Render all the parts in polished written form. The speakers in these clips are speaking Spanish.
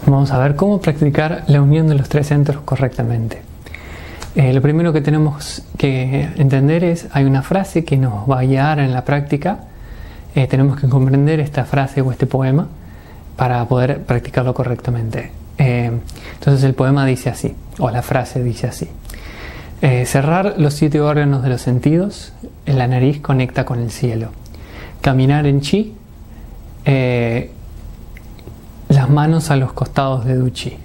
Vamos a ver cómo practicar la unión de los tres centros correctamente. Lo primero que tenemos que entender es, hay una frase que nos va a guiar en la práctica. Tenemos que comprender esta frase o este poema para poder practicarlo correctamente. Entonces el poema dice así, o la frase dice así. Cerrar los 7 órganos de los sentidos, la nariz conecta con el cielo. Caminar en chi, las manos a los costados de Duchi.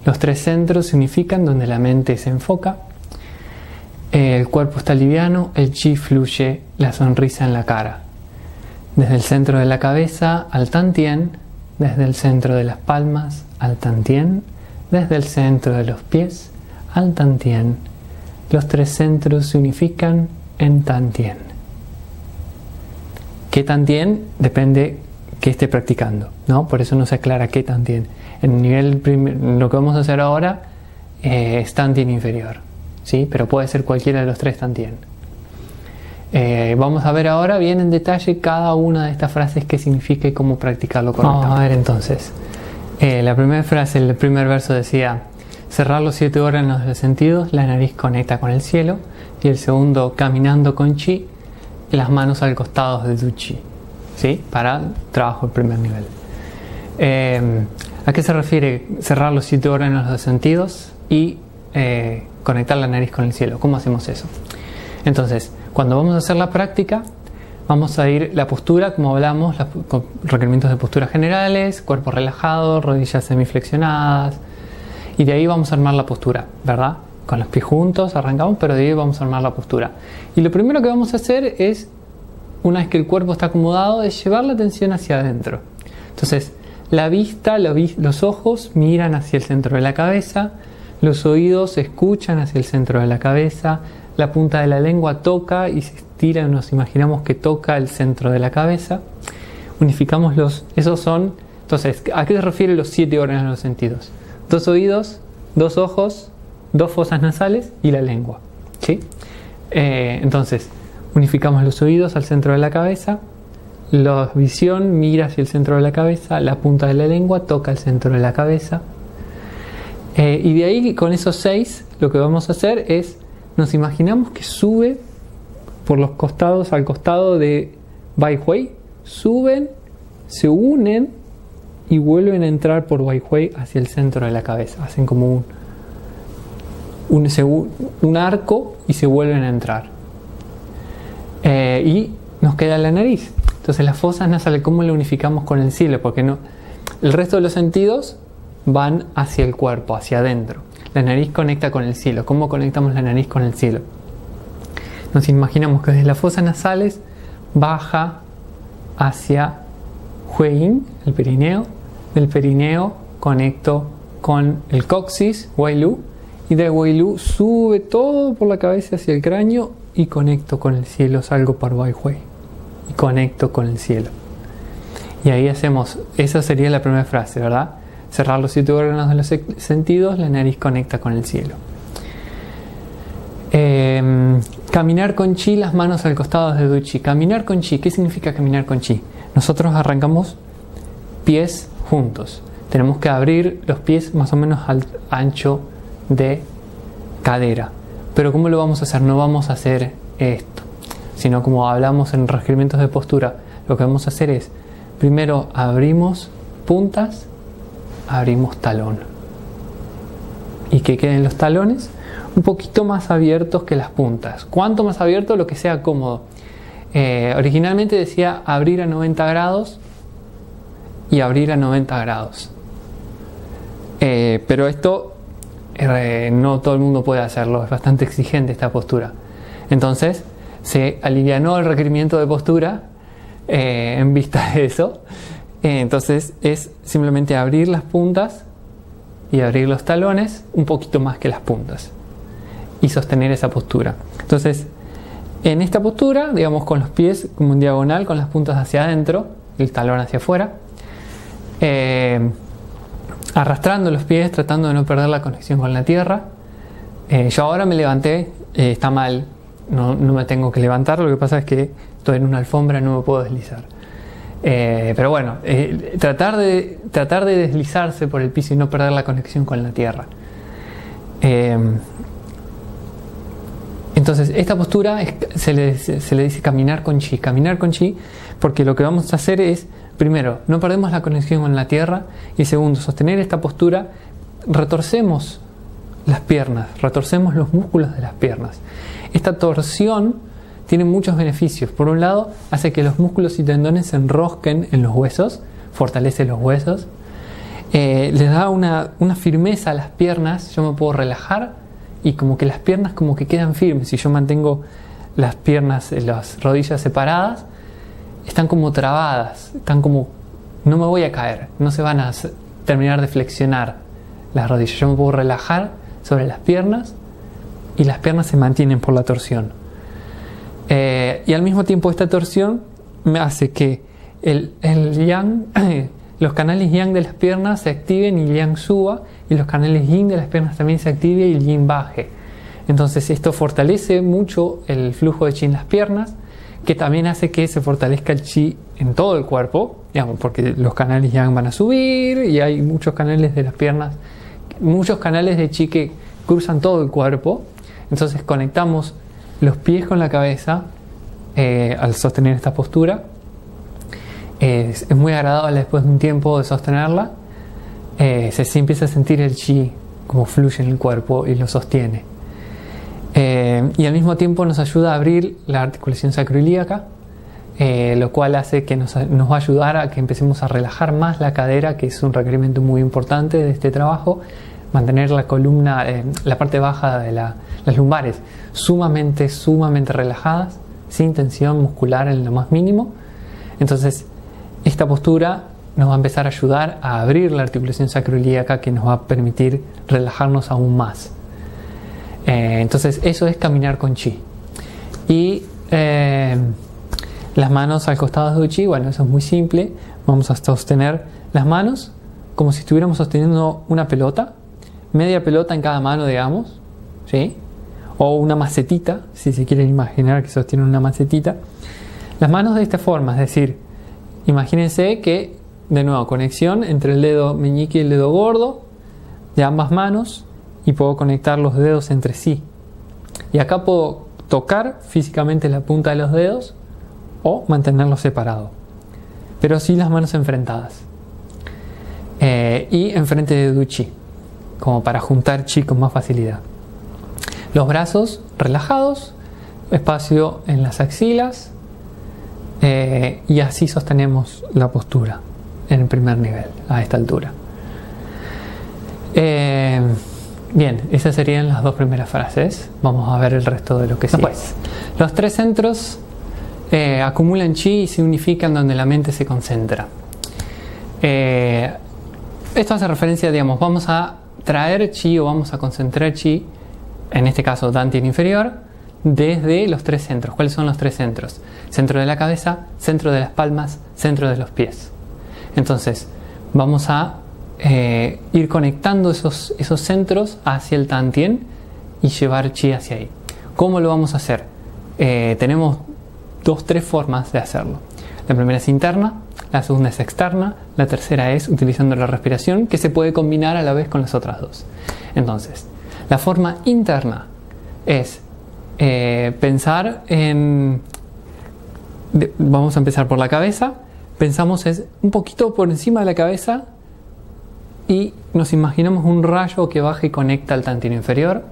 Los 3 centros significan donde la mente se enfoca. El cuerpo está liviano, el chi fluye, la sonrisa en la cara. Desde el centro de la cabeza al tantien, desde el centro de las palmas al tantien, desde el centro de los pies al tantien. Los 3 centros se unifican en tantien. ¿Qué tantien? Depende que esté practicando, ¿no? Por eso no se aclara qué tantien. En el nivel lo que vamos a hacer ahora es tantien inferior, ¿sí? Pero puede ser cualquiera de los 3 tantien. Vamos a ver ahora bien en detalle cada una de estas frases qué significa y cómo practicarlo correctamente. Vamos a ver entonces. La primera frase, el primer verso decía: cerrar los 7 órganos de los sentidos, la nariz conecta con el cielo. Y el segundo, caminando con chi, las manos al costado de tu chi, ¿sí? Para trabajo el primer nivel. ¿A qué se refiere cerrar los 7 órganos de los sentidos y conectar la nariz con el cielo? ¿Cómo hacemos eso? Entonces, cuando vamos a hacer la práctica, vamos a ir la postura, como hablamos, con requerimientos de postura generales, cuerpo relajado, rodillas semiflexionadas, y de ahí vamos a armar la postura, ¿verdad? Con los pies juntos arrancamos, pero de ahí vamos a armar la postura. Y lo primero que vamos a hacer es, una vez que el cuerpo está acomodado, es llevar la atención hacia adentro. Entonces, la vista, los ojos miran hacia el centro de la cabeza, los oídos escuchan hacia el centro de la cabeza, la punta de la lengua toca y se estira, nos imaginamos que toca el centro de la cabeza. Unificamos esos son, entonces, ¿a qué se refiere los 7 órganos de los sentidos? 2 oídos, 2 ojos, 2 fosas nasales y la lengua, ¿sí? Entonces, unificamos los oídos al centro de la cabeza, la visión mira hacia el centro de la cabeza, la punta de la lengua toca el centro de la cabeza. Y de ahí, con esos 6, lo que vamos a hacer es, nos imaginamos que sube por los costados, al costado de Bai Hui, suben, se unen y vuelven a entrar por Bai Hui hacia el centro de la cabeza. Hacen como un arco y se vuelven a entrar. Y nos queda la nariz. Entonces las fosas nasales, ¿cómo lo unificamos con el cielo? Porque no, el resto de los sentidos van hacia el cuerpo, hacia adentro. La nariz conecta con el cielo. ¿Cómo conectamos la nariz con el cielo? Nos imaginamos que desde las fosas nasales baja hacia Huiyin, el perineo. Del perineo conecto con el coxis, Weilu, y de Weilu sube todo por la cabeza hacia el cráneo y conecto con el cielo, salgo por Bai Hui y conecto con el cielo. Y ahí hacemos, esa sería la primera frase, ¿verdad? Cerrar los 7 órganos de los sentidos, la nariz conecta con el cielo. Caminar con chi, las manos al costado de Du Chi. Caminar con chi, ¿qué significa caminar con chi? Nosotros arrancamos pies juntos. Tenemos que abrir los pies más o menos al ancho de cadera. Pero ¿cómo lo vamos a hacer? No vamos a hacer esto, sino como hablamos en requerimientos de postura, lo que vamos a hacer es, primero abrimos puntas, abrimos talón. Y que queden los talones un poquito más abiertos que las puntas. ¿Cuánto más abierto? Lo que sea cómodo. Originalmente decía abrir a 90 grados y abrir a 90 grados. Pero esto no todo el mundo puede hacerlo, es bastante exigente esta postura. Entonces se alivianó el requerimiento de postura en vista de eso. Entonces es simplemente abrir las puntas y abrir los talones un poquito más que las puntas y sostener esa postura. Entonces en esta postura, digamos, con los pies como en diagonal, con las puntas hacia adentro, el talón hacia afuera, arrastrando los pies, tratando de no perder la conexión con la tierra. Yo ahora me levanté, está mal, no me tengo que levantar, lo que pasa es que estoy en una alfombra, no me puedo deslizar. Pero bueno, tratar de deslizarse por el piso y no perder la conexión con la tierra. Entonces, esta postura se le dice caminar con chi. Caminar con chi, porque lo que vamos a hacer es, primero, no perdemos la conexión con la tierra, y segundo, sostener esta postura, retorcemos las piernas, retorcemos los músculos de las piernas. Esta torsión tiene muchos beneficios. Por un lado, hace que los músculos y tendones se enrosquen en los huesos, fortalece los huesos, les da una firmeza a las piernas. Yo me puedo relajar y como que las piernas como que quedan firmes. Si yo mantengo las piernas, las rodillas separadas, están como trabadas, están como, no me voy a caer, no se van a terminar de flexionar las rodillas. Yo me puedo relajar sobre las piernas y las piernas se mantienen por la torsión. Y al mismo tiempo esta torsión me hace que el yang, los canales yang de las piernas se activen y el yang suba, y los canales yin de las piernas también se activen y el yin baje. Entonces esto fortalece mucho el flujo de chi en las piernas, que también hace que se fortalezca el chi en todo el cuerpo, digamos, porque los canales yang van a subir y hay muchos canales de las piernas, muchos canales de chi que cruzan todo el cuerpo. Entonces conectamos los pies con la cabeza al sostener esta postura. Es muy agradable después de un tiempo de sostenerla. Se empieza a sentir el chi como fluye en el cuerpo y lo sostiene. Y al mismo tiempo nos ayuda a abrir la articulación sacroilíaca, lo cual hace que nos va a ayudar a que empecemos a relajar más la cadera, que es un requerimiento muy importante de este trabajo. Mantener la columna, la parte baja de las lumbares sumamente relajadas, sin tensión muscular en lo más mínimo. Entonces esta postura nos va a empezar a ayudar a abrir la articulación sacroilíaca, que nos va a permitir relajarnos aún más. Entonces eso es caminar con chi. Y las manos al costado de chi, bueno, eso es muy simple. Vamos a sostener las manos como si estuviéramos sosteniendo una pelota, media pelota en cada mano, digamos, ¿sí? O una macetita, si se quieren imaginar que sostienen una macetita. Las manos de esta forma, es decir, imagínense que, de nuevo, conexión entre el dedo meñique y el dedo gordo de ambas manos, y puedo conectar los dedos entre sí. Y acá puedo tocar físicamente la punta de los dedos o mantenerlos separados, pero sí las manos enfrentadas. Y enfrente de chi, como para juntar chi con más facilidad. Los brazos relajados, espacio en las axilas, y así sostenemos la postura en el primer nivel, a esta altura. Bien, esas serían las dos primeras frases. Vamos a ver el resto de lo que sigue. Después, los tres centros acumulan chi y se unifican donde la mente se concentra. Esto hace referencia, digamos, vamos a traer chi o vamos a concentrar chi, en este caso dantian inferior, desde los tres centros. ¿Cuáles son los tres centros? Centro de la cabeza, centro de las palmas, centro de los pies. Entonces, vamos a ir conectando esos centros hacia el tantien y llevar chi hacia ahí. ¿Cómo lo vamos a hacer? Tenemos tres formas de hacerlo. La primera es interna, la segunda es externa, la tercera es utilizando la respiración, que se puede combinar a la vez con las otras dos. Entonces, la forma interna es pensar en... vamos a empezar por la cabeza. Pensamos es un poquito por encima de la cabeza y nos imaginamos un rayo que baja y conecta al tantien inferior.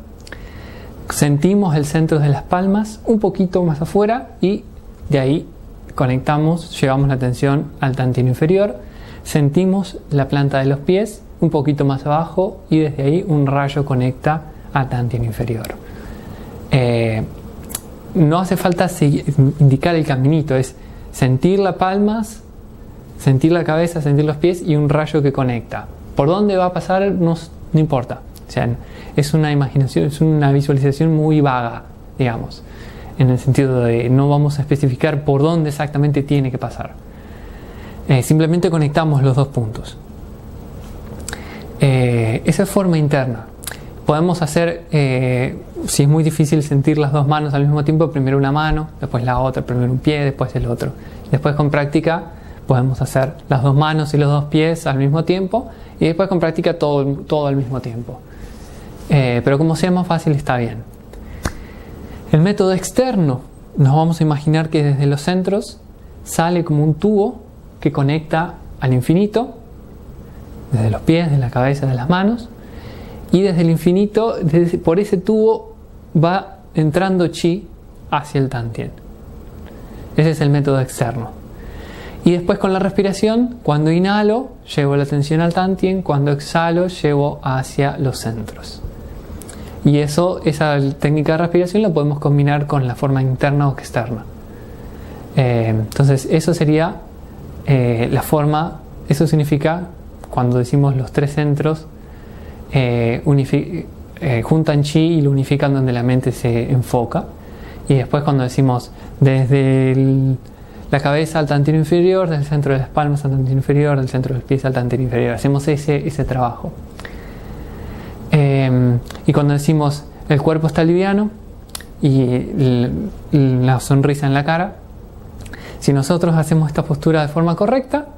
Sentimos el centro de las palmas un poquito más afuera y de ahí conectamos, llevamos la atención al tantien inferior. Sentimos la planta de los pies un poquito más abajo y desde ahí un rayo conecta al tantien inferior. No hace falta indicar el caminito, es sentir las palmas, sentir la cabeza, sentir los pies y un rayo que conecta. ¿Por dónde va a pasar? No importa. O sea, es una imaginación, es una visualización muy vaga, digamos, en el sentido de no vamos a especificar por dónde exactamente tiene que pasar. Simplemente conectamos los dos puntos. Esa es forma interna. Podemos hacer, si es muy difícil sentir las dos manos al mismo tiempo, primero una mano, después la otra, primero un pie, después el otro. Después con práctica podemos hacer las 2 manos y los 2 pies al mismo tiempo y después con práctica todo al mismo tiempo. Pero como sea más fácil está bien. El método externo, nos vamos a imaginar que desde los centros sale como un tubo que conecta al infinito, desde los pies, de la cabeza, de las manos, y desde el infinito, por ese tubo va entrando chi hacia el tantien. Ese es el método externo. Y después con la respiración, cuando inhalo, llevo la atención al tantien, cuando exhalo, llevo hacia los centros. Y esa técnica de respiración la podemos combinar con la forma interna o externa. Entonces, eso sería la forma, eso significa, cuando decimos los 3 centros, juntan chi y lo unifican donde la mente se enfoca. Y después cuando decimos desde la cabeza al tantien inferior, del centro de las palmas al tantien inferior, del centro de los pies al tantien inferior, hacemos ese trabajo. Y cuando decimos el cuerpo está liviano y la sonrisa en la cara, si nosotros hacemos esta postura de forma correcta,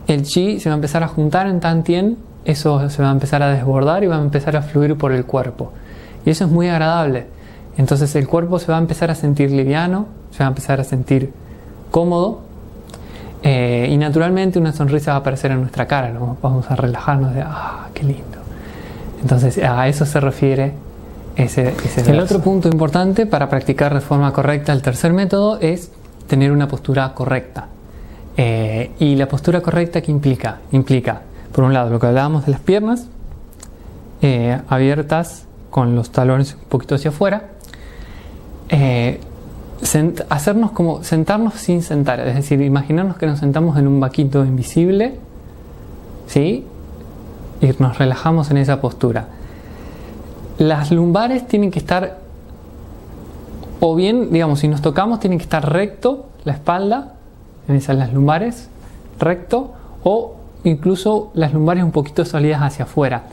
el chi se va a empezar a juntar en tantien, eso se va a empezar a desbordar y va a empezar a fluir por el cuerpo. Y eso es muy agradable. Entonces el cuerpo se va a empezar a sentir liviano, se va a empezar a sentir cómodo y naturalmente una sonrisa va a aparecer en nuestra cara, ¿no? Vamos a relajarnos de qué lindo. Entonces a eso se refiere ese verso. El otro punto importante para practicar de forma correcta el tercer método es tener una postura correcta. Y la postura correcta, ¿qué implica? Implica, por un lado, lo que hablábamos de las piernas abiertas con los talones un poquito hacia afuera. Hacernos como sentarnos sin sentar, es decir, imaginarnos que nos sentamos en un banquito invisible, ¿sí? Y nos relajamos en esa postura. Las lumbares tienen que estar, o bien, digamos, si nos tocamos, tienen que estar recto, la espalda, las lumbares, recto, o incluso las lumbares un poquito salidas hacia afuera,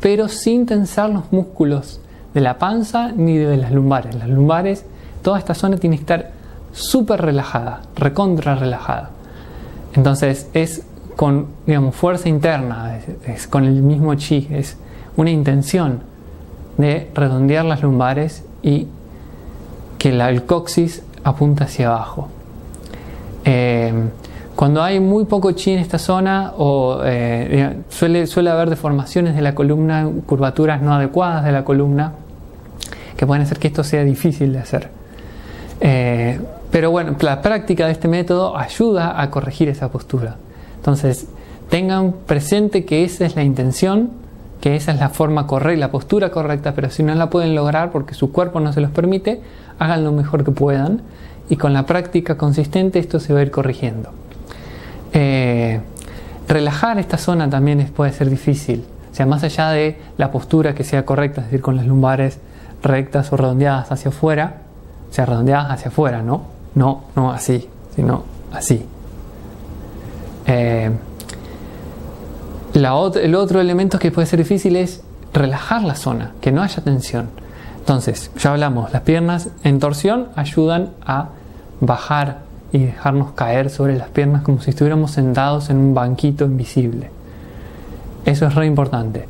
pero sin tensar los músculos de la panza ni de las lumbares. Las lumbares, toda esta zona tiene que estar súper relajada, recontra relajada. Entonces es con, digamos, fuerza interna, es con el mismo chi, es una intención de redondear las lumbares y que el coxis apunta hacia abajo. Cuando hay muy poco chi en esta zona, suele haber deformaciones de la columna, curvaturas no adecuadas de la columna, que pueden hacer que esto sea difícil de hacer. Pero bueno, la práctica de este método ayuda a corregir esa postura. Entonces, tengan presente que esa es la intención, que esa es la forma correcta, la postura correcta, pero si no la pueden lograr porque su cuerpo no se los permite, hagan lo mejor que puedan y con la práctica consistente esto se va a ir corrigiendo. Relajar esta zona también puede ser difícil, o sea, más allá de la postura que sea correcta, es decir, con las lumbares rectas o redondeadas hacia afuera, o sea, redondeadas hacia afuera, no así, sino así. El otro elemento que puede ser difícil es relajar la zona, que no haya tensión. Entonces, ya hablamos, las piernas en torsión ayudan a bajar y dejarnos caer sobre las piernas como si estuviéramos sentados en un banquito invisible. Eso es re importante.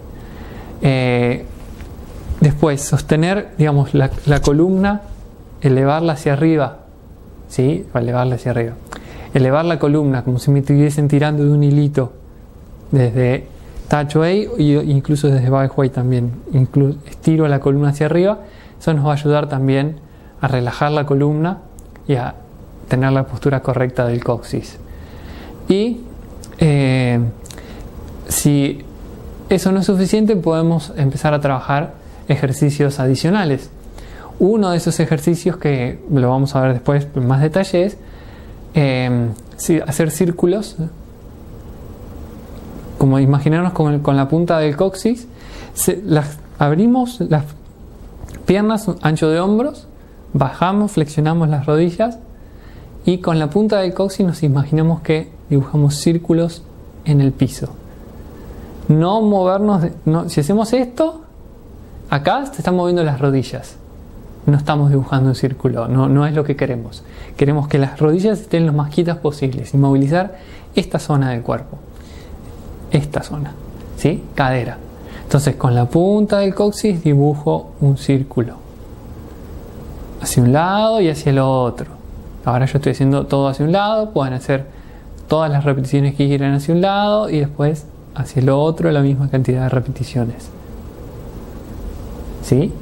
Después, sostener, digamos, la columna, elevarla hacia arriba, ¿sí? Elevarla hacia arriba. Elevar la columna como si me estuviesen tirando de un hilito desde Tacho Wei e incluso desde Bai Hui también. Estiro la columna hacia arriba. Eso nos va a ayudar también a relajar la columna y a tener la postura correcta del coxis. Y si eso no es suficiente, podemos empezar a trabajar ejercicios adicionales. Uno de esos ejercicios, que lo vamos a ver después en más detalle, es hacer círculos, como imaginarnos con la punta del coxis, abrimos las piernas ancho de hombros, bajamos, flexionamos las rodillas y con la punta del coxis nos imaginamos que dibujamos círculos en el piso. No movernos, si hacemos esto, acá se están moviendo las rodillas, no estamos dibujando un círculo, no es lo que queremos. Queremos que las rodillas estén lo más quietas posibles y movilizar esta zona del cuerpo. Esta zona, ¿sí? Cadera. Entonces con la punta del coxis dibujo un círculo. Hacia un lado y hacia el otro. Ahora yo estoy haciendo todo hacia un lado, pueden hacer todas las repeticiones que quieran hacia un lado y después hacia el otro la misma cantidad de repeticiones. ¿Sí?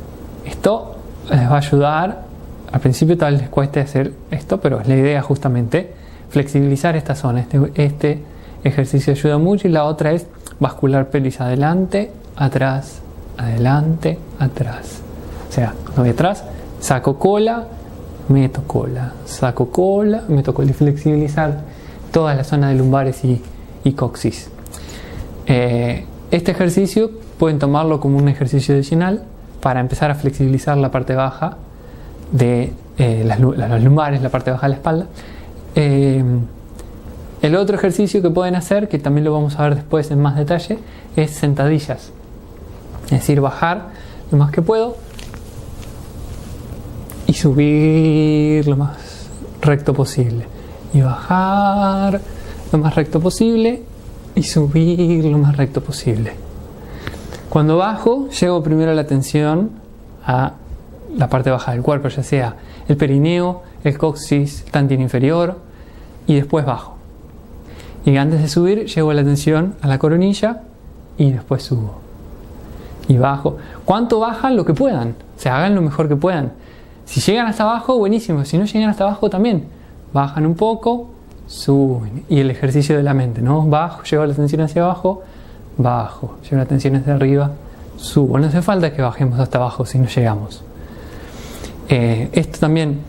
Esto les va a ayudar. Al principio tal vez les cueste hacer esto, pero es la idea justamente flexibilizar esta zona. Este ejercicio ayuda mucho. Y la otra es bascular pelvis adelante, atrás, adelante, atrás. O sea, cuando voy atrás, saco cola, meto cola, saco cola, meto cola, y flexibilizar toda la zona de lumbares y coxis. Este ejercicio pueden tomarlo como un ejercicio adicional para empezar a flexibilizar la parte baja de las lumbares, la parte baja de la espalda. El otro ejercicio que pueden hacer, que también lo vamos a ver después en más detalle, es sentadillas. Es decir, bajar lo más que puedo y subir lo más recto posible. Y bajar lo más recto posible y subir lo más recto posible. Cuando bajo, llevo primero la atención a la parte baja del cuerpo, ya sea el perineo, el coxis, el tantien inferior, y después bajo. Y antes de subir, llevo la atención a la coronilla y después subo. Y bajo. ¿Cuánto bajan? Lo que puedan. O sea, hagan lo mejor que puedan. Si llegan hasta abajo, buenísimo. Si no llegan hasta abajo, también. Bajan un poco, suben. Y el ejercicio de la mente, ¿no? Bajo, llevo la atención hacia abajo, bajo. Llevo la atención hacia arriba, subo. No hace falta que bajemos hasta abajo si no llegamos. Esto también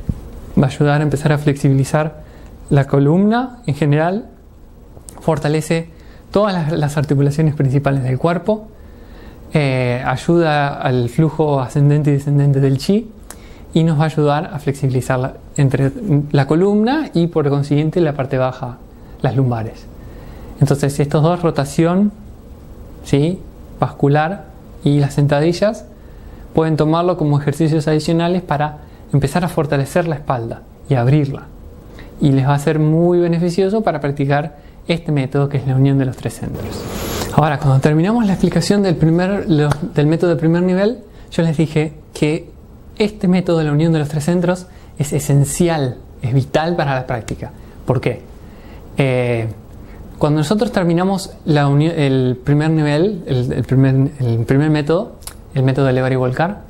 va a ayudar a empezar a flexibilizar la columna en general. Fortalece todas las articulaciones principales del cuerpo. Ayuda al flujo ascendente y descendente del chi. Y nos va a ayudar a flexibilizar entre la columna y por consiguiente la parte baja, las lumbares. Entonces estos dos, rotación, ¿sí?, vascular y las sentadillas, pueden tomarlo como ejercicios adicionales para empezar a fortalecer la espalda y abrirla. Y les va a ser muy beneficioso para practicar este método que es la unión de los tres centros. Ahora, cuando terminamos la explicación del método de primer nivel, yo les dije que este método de la unión de los tres centros es esencial, es vital para la práctica. ¿Por qué? Cuando nosotros terminamos el primer nivel, el primer método, el método de elevar y volcar,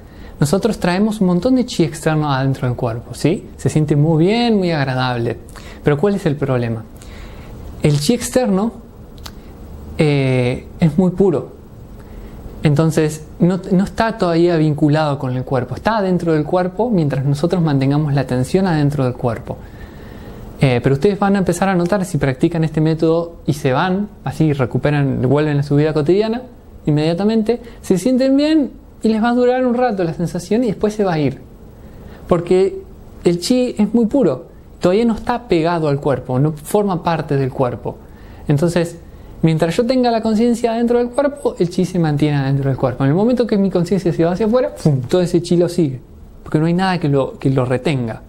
nosotros traemos un montón de chi externo adentro del cuerpo, ¿sí? Se siente muy bien, muy agradable. Pero ¿cuál es el problema? El chi externo es muy puro. Entonces no está todavía vinculado con el cuerpo, está adentro del cuerpo mientras nosotros mantengamos la atención adentro del cuerpo. Pero ustedes van a empezar a notar, si practican este método y se van, así recuperan, vuelven a su vida cotidiana, inmediatamente se sienten bien y les va a durar un rato la sensación y después se va a ir. Porque el chi es muy puro, todavía no está pegado al cuerpo, no forma parte del cuerpo. Entonces, mientras yo tenga la conciencia dentro del cuerpo, el chi se mantiene dentro del cuerpo. En el momento que mi conciencia se va hacia afuera, ¡pum!, todo ese chi lo sigue, porque no hay nada que lo retenga.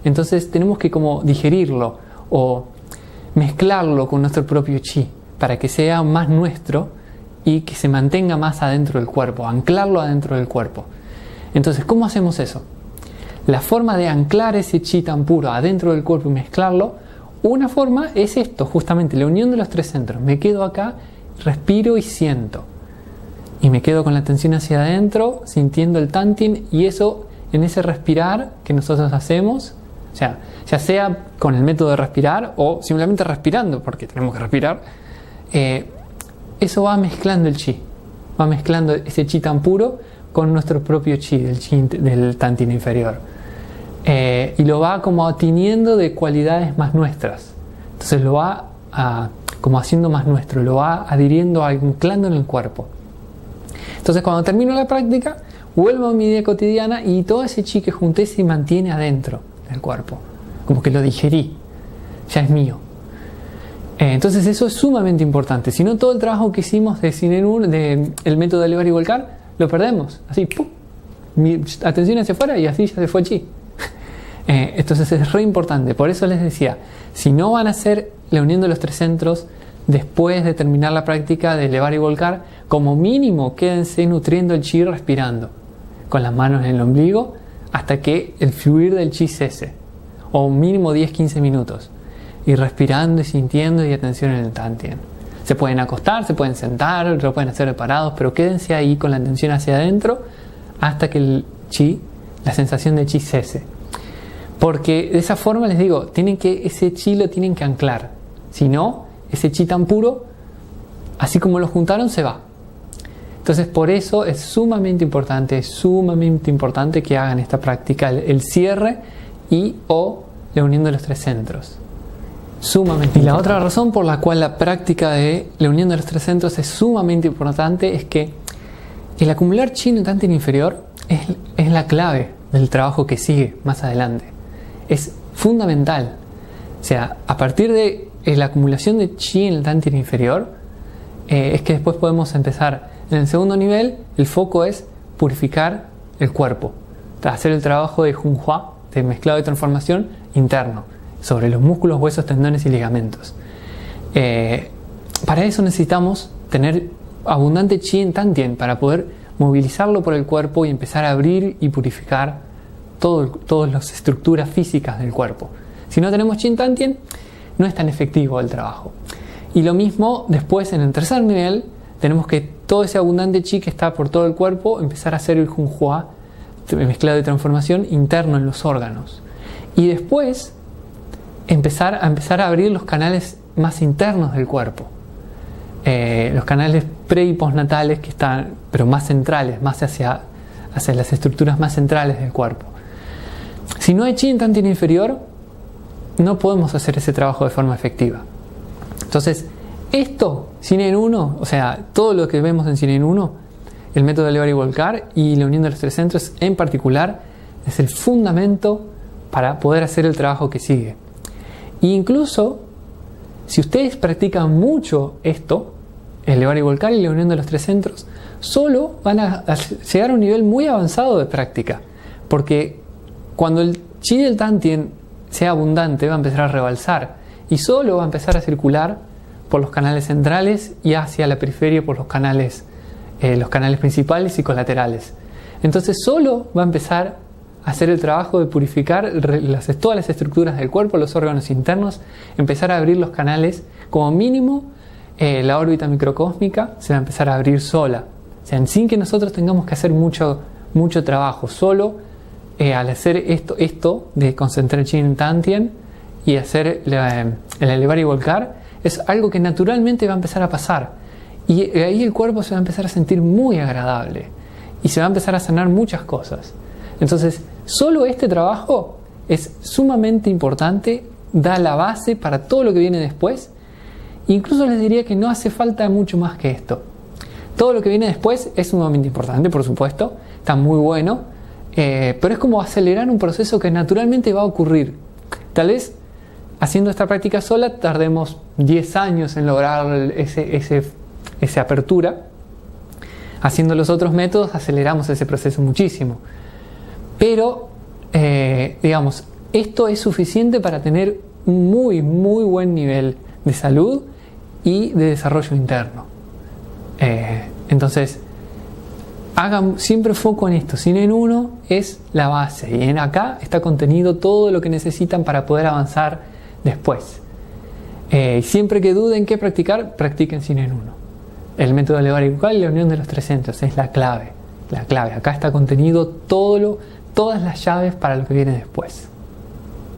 Entonces tenemos que como digerirlo o mezclarlo con nuestro propio chi para que sea más nuestro y que se mantenga más adentro del cuerpo, anclarlo adentro del cuerpo. Entonces, ¿cómo hacemos eso? La forma de anclar ese chi tan puro adentro del cuerpo y mezclarlo, una forma es esto, justamente la unión de los tres centros. Me quedo acá, respiro y siento. Y me quedo con la atención hacia adentro, sintiendo el tantien, y eso, en ese respirar que nosotros hacemos, o sea, ya sea con el método de respirar o simplemente respirando, porque tenemos que respirar, eso va mezclando el chi, va mezclando ese chi tan puro con nuestro propio chi, del tantien inferior. Y lo va como tiñendo de cualidades más nuestras. Entonces lo va como haciendo más nuestro, lo va adhiriendo, anclando en el cuerpo. Entonces cuando termino la práctica, vuelvo a mi vida cotidiana y todo ese chi que junté se mantiene adentro del cuerpo, como que lo digerí, ya es mío. Entonces eso es sumamente importante, si no todo el trabajo que hicimos de el método de elevar y volcar lo perdemos, así, ¡pum!, mi atención hacia afuera y así ya se fue chi. Entonces es re importante. Por eso les decía, si no van a hacer la unión de los tres centros después de terminar la práctica de elevar y volcar, como mínimo quédense nutriendo el chi respirando, con las manos en el ombligo, hasta que el fluir del chi cese, o mínimo 10-15 minutos, y respirando y sintiendo y atención en el tantien. Se pueden acostar, se pueden sentar, lo pueden hacer parados, pero quédense ahí con la atención hacia adentro hasta que el chi, la sensación de chi cese. Porque de esa forma, les digo, ese chi lo tienen que anclar. Si no, ese chi tan puro, así como lo juntaron, se va. Entonces, por eso es sumamente importante que hagan esta práctica, el cierre o la unión de los tres centros. Sumamente. Y la otra razón por la cual la práctica de la unión de los tres centros es sumamente importante es que el acumular chi en el tantien inferior es la clave del trabajo que sigue más adelante. Es fundamental. O sea, a partir de la acumulación de chi en el tantien inferior, es que después podemos empezar. En el segundo nivel, el foco es purificar el cuerpo, hacer el trabajo de Junhua, de mezclado y transformación interno, sobre los músculos, huesos, tendones y ligamentos. Para eso necesitamos tener abundante chi en tantien para poder movilizarlo por el cuerpo y empezar a abrir y purificar todas las estructuras físicas del cuerpo. Si no tenemos chi en tantien, no es tan efectivo el trabajo. Y lo mismo después en el tercer nivel, tenemos que todo ese abundante chi que está por todo el cuerpo, empezar a hacer el Junhua, mezclado de transformación interno en los órganos. Y después empezar a abrir los canales más internos del cuerpo. Los canales pre y postnatales que están, pero más centrales, más hacia las estructuras más centrales del cuerpo. Si no hay chi en tantien inferior, no podemos hacer ese trabajo de forma efectiva. Entonces, esto, Shinen 1, o sea, todo lo que vemos en Shinen 1, el método de elevar y volcar y la unión de los tres centros en particular, es el fundamento para poder hacer el trabajo que sigue. E incluso, si ustedes practican mucho esto, elevar y volcar y la unión de los tres centros, solo van a llegar a un nivel muy avanzado de práctica. Porque cuando el chi del tantien sea abundante, va a empezar a rebalsar y solo va a empezar a circular por los canales centrales y hacia la periferia por los canales principales y colaterales. Entonces solo va a empezar a hacer el trabajo de purificar todas las estructuras del cuerpo, los órganos internos, empezar a abrir los canales, como mínimo la órbita microcósmica se va a empezar a abrir sola, o sea, sin que nosotros tengamos que hacer mucho trabajo, solo al hacer esto de concentrar chi en tantien y hacer el elevar y volcar, es algo que naturalmente va a empezar a pasar. Y ahí el cuerpo se va a empezar a sentir muy agradable. Y se va a empezar a sanar muchas cosas. Entonces, solo este trabajo es sumamente importante, da la base para todo lo que viene después. Incluso les diría que no hace falta mucho más que esto. Todo lo que viene después es sumamente importante, por supuesto. Está muy bueno. Pero es como acelerar un proceso que naturalmente va a ocurrir. Tal vez haciendo esta práctica sola tardemos 10 años en lograr esa apertura. Haciendo los otros métodos aceleramos ese proceso muchísimo. Pero, digamos, esto es suficiente para tener un muy, muy buen nivel de salud y de desarrollo interno. Entonces, hagan siempre foco en esto. Shinen 1 es la base y en acá está contenido todo lo que necesitan para poder avanzar después. Siempre que duden qué practicar, practiquen Shinen 1. El método de elevar y volcar y la unión de los tres centros es la clave. Acá está contenido todas las llaves para lo que viene después.